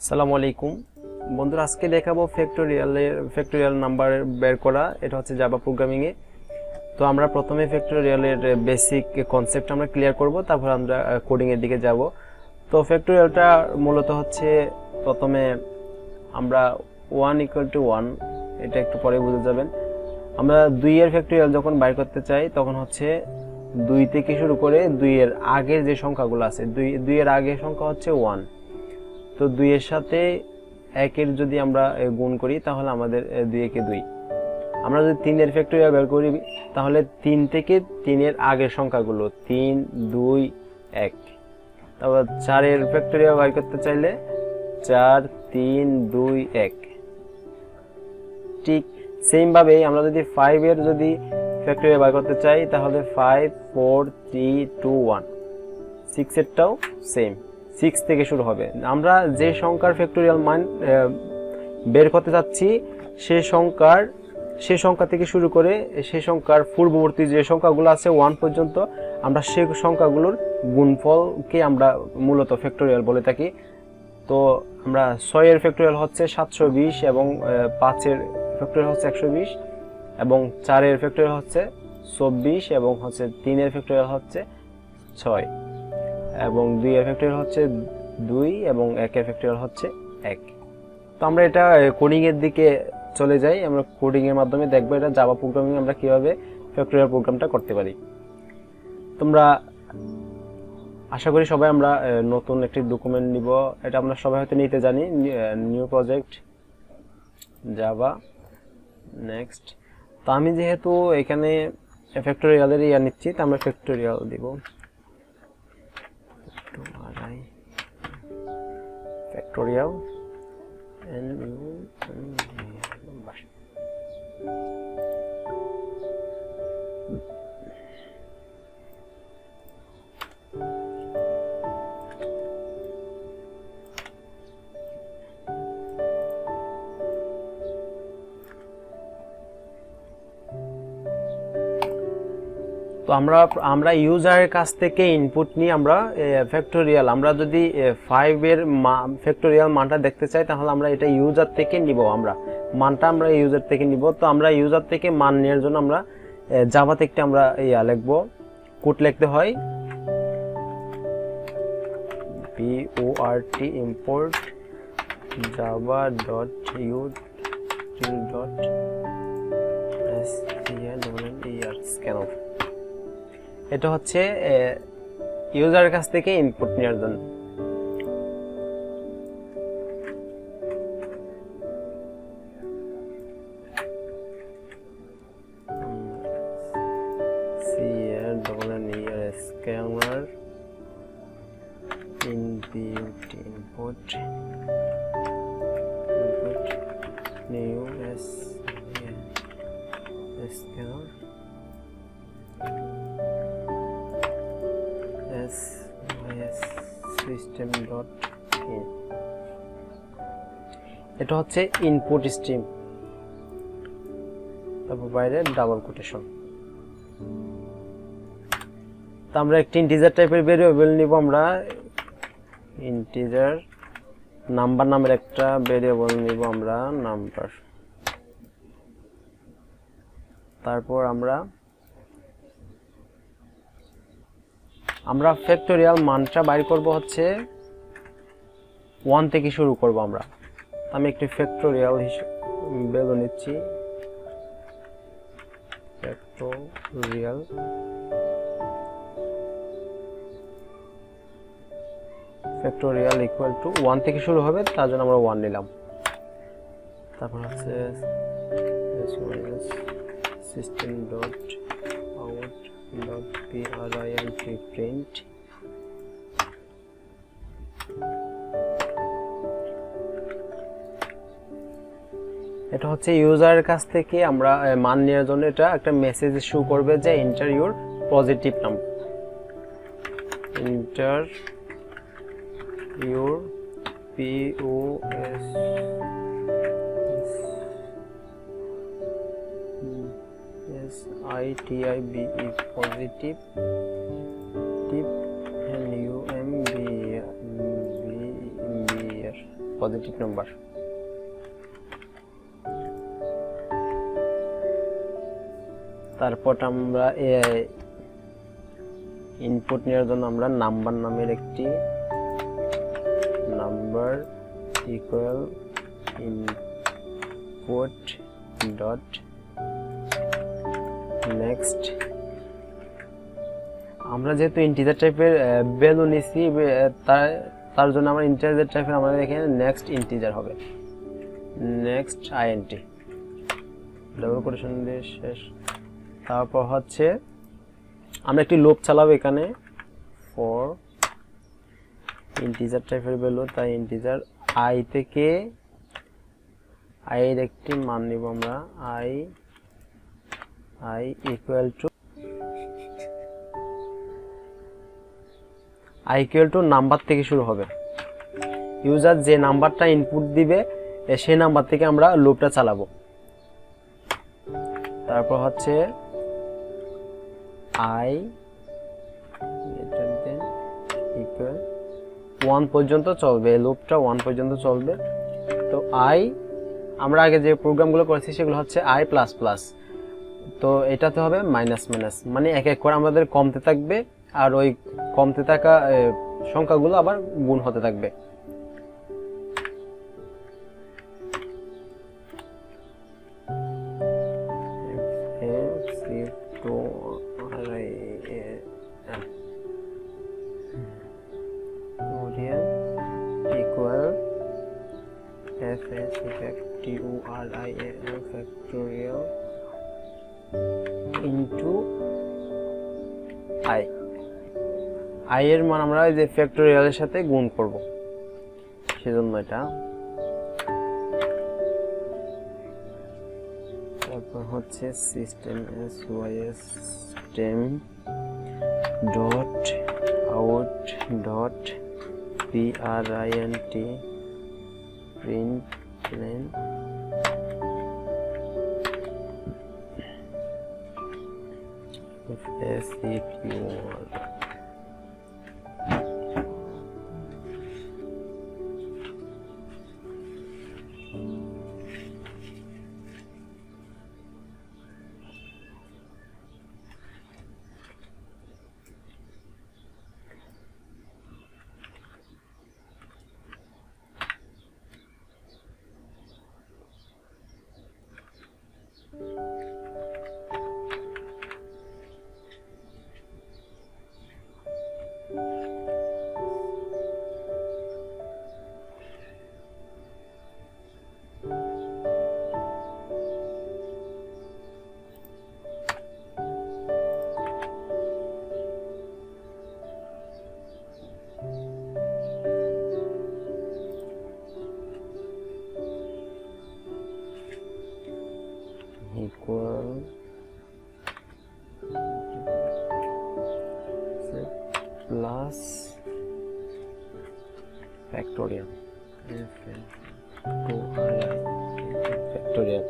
আসসালামু আলাইকুম বন্ধুরা, আজকে দেখাবো ফ্যাক্টোরিয়াল নাম্বার বের করা। এটা হচ্ছে জাভা প্রোগ্রামিং এ। তো আমরা প্রথমে ফ্যাক্টোরিয়ালের বেসিক কনসেপ্ট আমরা ক্লিয়ার করব, তারপর আমরা কোডিং এর দিকে যাব। তো ফ্যাক্টোরিয়ালটা মূলত হচ্ছে প্রথমে আমরা 1 = 1, এটা একটু পরে বুঝে যাবেন। আমরা 2 এর ফ্যাক্টোরিয়াল যখন বাইর করতে চাই তখন হচ্ছে 2 থেকে শুরু করে 2 এর আগের যে সংখ্যাগুলো আছে, 2 এর আগের সংখ্যা হচ্ছে 1। তো 2 এর সাথে 1 এর যদি আমরা গুণ করি তাহলে আমাদের 2 একে 2। আমরা যদি 3 এর ফ্যাক্টোরিয়াল বের করি তাহলে 3 থেকে 3 এর আগের সংখ্যাগুলো 3, 2, 1। তারপর 4 এর ফ্যাক্টোরিয়াল বের করতে চাইলে 4, 3, 2, 1। ঠিক সেম ভাবে আমরা যদি 5 এর যদি ফ্যাক্টোরিয়াল বের করতে চাই তাহলে 5, 4, 3, 2, 1। 6 এরটাও সেম, 6 থেকে শুরু হবে। আমরা যে সংখ্যার ফ্যাক্টোরিয়াল মান বের করতে যাচ্ছি সেই সংখ্যা থেকে শুরু করে সেই সংখ্যার পূর্ববর্তী যে সংখ্যাগুলো আছে 1 পর্যন্ত, আমরা সেই সংখ্যাগুলোর গুণফলকে আমরা মূলত ফ্যাক্টোরিয়াল বলে থাকি। তো আমরা 6 এর ফ্যাক্টোরিয়াল হচ্ছে 720 এবং 5 এর ফ্যাক্টোরিয়াল হচ্ছে 120 এবং 4 এর ফ্যাক্টোরিয়াল হচ্ছে 24 এবং হচ্ছে 3 এর ফ্যাক্টোরিয়াল হচ্ছে 6 এবং 2 এর ফ্যাক্টোরিয়াল হচ্ছে 2 এবং 1 এর ফ্যাক্টোরিয়াল হচ্ছে 1। তো আমরা এটা কোডিং এর দিকে চলে যাই। আমরা কোডিং এর মাধ্যমে দেখব এটা জাভা প্রোগ্রামিং আমরা কিভাবে ফ্যাক্টোরিয়াল প্রোগ্রামটা করতে পারি। তোমরা আশা করি সবাই আমরা নতুন একটি ডকুমেন্ট নিব। এটা আমরা সবাই হয়তো নিতে জানি, নিউ প্রজেক্ট জাভা নেক্সট। তো আমি যেহেতু এখানে ফ্যাক্টোরিয়ালের নিচ্ছি, তো আমরা ফ্যাক্টোরিয়াল দিব factorial and number. তো আমরা ইউজারের কাছ থেকে ইনপুট নিয়ে আমরা ফ্যাক্টোরিয়াল, আমরা যদি 5 এর ফ্যাক্টোরিয়াল মানটা দেখতে চাই তাহলে আমরা এটা ইউজার থেকে নিব। আমরা মানটা আমরা ইউজার থেকে নিব। তো আমরা ইউজার থেকে মান নেওয়ার জন্য আমরা জাভাতে একটা আমরা লিখব, কোড লিখতে হয় port import java.util.str scanner। এটা হচ্ছে ইউজারের কাছ থেকে ইনপুট নেওয়ার জন্য। scanner input new scanner system.in। এটা হচ্ছে ইনপুট স্ট্রিম, তারপর বাইরে ডাবল কোটেশন। তো আমরা একটা ইন্টিজার টাইপের ভেরিয়েবল নিব। আমরা ইন্টিজার নাম্বার নামের একটা ভেরিয়েবল নিব আমরা, নাম্বার। তারপর আমরা ফ্যাক্টোরিয়াল মানটা বাইর করব হচ্ছে 1 থেকে শুরু করব। আমি একটি ফ্যাক্টোরিয়াল ভ্যালু নিচ্ছি, ফ্যাক্টোরিয়াল ইকুয়াল টু 1 থেকে শুরু হবে, তার জন্য আমরা 1 নিলাম। তারপর হচ্ছে system.out.println। এটা হচ্ছে ইউজারের কাছ থেকে আমরা মান নেওয়ার জন্য এটা একটা মেসেজ শো করবে যে enter your positive number, enter your POSITIVE positive tip and UMBR positive number. তারপর আমরা ইনপুট নেওয়ার জন্য আমরা নাম্বার নামের একটি number equal input dot next. আমরা যেহেতু ইন্টিজার টাইপের ভ্যালু নিছি, তার জন্য আমরা ইন্টিজার টাইপের আমাদের এখানে নেক্সট ইন্টিজার হবে, নেক্সট আইএনটি ডাবল কোটেশন দিয়ে শেষ। তারপর হচ্ছে আমরা একটি লুপ চালাবো এখানে ফর ইন্টিজার টাইপের ভ্যালু, তাই ইন্টিজার আই থেকে আই এর একটি মান নিব আমরা, আই ইকুয়াল টু নাম্বার থেকে শুরু হবে। ইউজার যে নাম্বারটা ইনপুট দিবে সেই নাম্বার থেকে আমরা লুপটা চালাবো। তারপর হচ্ছে আই ইকুয়াল 1 পর্যন্ত চলবে, লুপটা 1 পর্যন্ত চলবে। তো আই আমরা আগে যে প্রোগ্রামগুলো করেছি সেগুলো হচ্ছে আই প্লাস প্লাস, তো এটাতে হবে মাইনাস মাইনাস, মানে এক এক করে আমাদের কমতে থাকবে আর ওই কমতে থাকা সংখ্যাগুলো আবার গুণ হতে থাকবে। Factorial into I এর মান আমরা এই যে ফ্যাক্টোরিয়াল এর সাথে গুণ করব, সেজন্য এটা। তারপর হচ্ছে system dot out dot print println SQL equal plus factorial factorial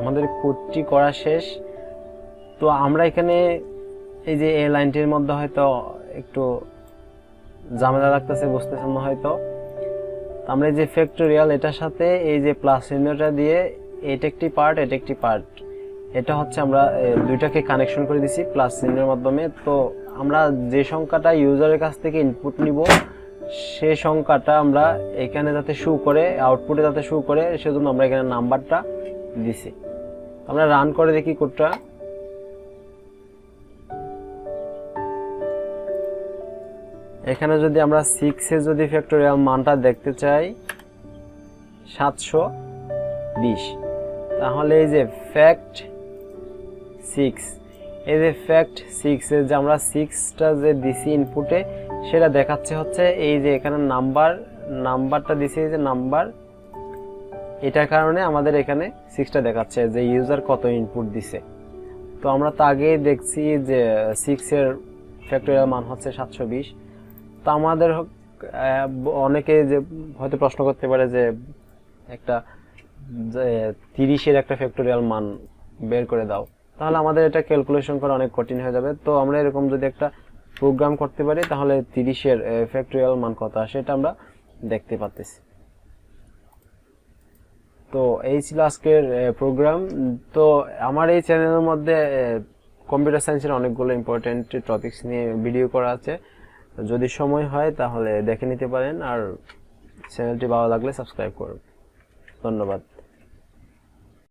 আমাদের কোডটি করা শেষ। তো আমরা এখানে এই যে এই লাইনটির মধ্যে হয়তো একটু ঝামেলা লাগতেছে, বুঝতেছেন না হয়তো। আমরা এই যে ফ্যাক্টোরিয়াল এটার সাথে এই যে প্লাস চিহ্নটা দিয়ে এটা একটি পার্ট, এটা একটি পার্ট, এটা হচ্ছে আমরা দুইটাকে কানেকশন করে দিছি প্লাস চিহ্নের মাধ্যমে। তো আমরা যে সংখ্যাটা ইউজারের কাছ থেকে ইনপুট নিব সেই সংখ্যাটা আমরা এখানে যাতে শো করে, আউটপুটে যাতে শো করে, সেজন্য আমরা এখানে নাম্বারটা দিছি। আমরা রান করে দেখি কোডটা। এখানে যদি আমরা 6 এর যদি ফ্যাক্টোরিয়াল মানটা দেখতে চাই 720, তাহলে এই যে ফ্যাক্ট 6, এই যে ফ্যাক্ট 6 এর যে আমরা 6টা যে দিছি ইনপুটে সেটা দেখাচ্ছে হচ্ছে এই যে এখানে নাম্বারটা দিছি, এই যে নাম্বার, এটার কারণে আমাদের এখানে 6টা দেখাচ্ছে যে ইউজার কত ইনপুট দিছে। তো আমরা তো আগেই দেখছি যে 6 এর ফ্যাক্টোরিয়াল মান হচ্ছে 720। তো আমাদের অনেকে যে হয়তো প্রশ্ন করতে পারে যে একটা 30 এর একটা ফ্যাক্টোরিয়াল মান বের করে দাও, তাহলে আমাদের এটা ক্যালকুলেশন করা অনেক কঠিন হয়ে যাবে। তো আমরা এরকম যদি একটা প্রোগ্রাম করতে পারি তাহলে 30 এর ফ্যাক্টোরিয়াল মান কত আসে এটা আমরা দেখতে পাচ্ছি। তো এই ছিল আজকের প্রোগ্রাম। তো আমার এই চ্যানেলের মধ্যে কম্পিউটার সায়েন্সের অনেকগুলো ইম্পর্টেন্ট টপিকস নিয়ে ভিডিও করা আছে, যদি সময় হয় তাহলে দেখে নিতে পারেন। আর চ্যানেলটি ভালো লাগলে সাবস্ক্রাইব করুন। ধন্যবাদ।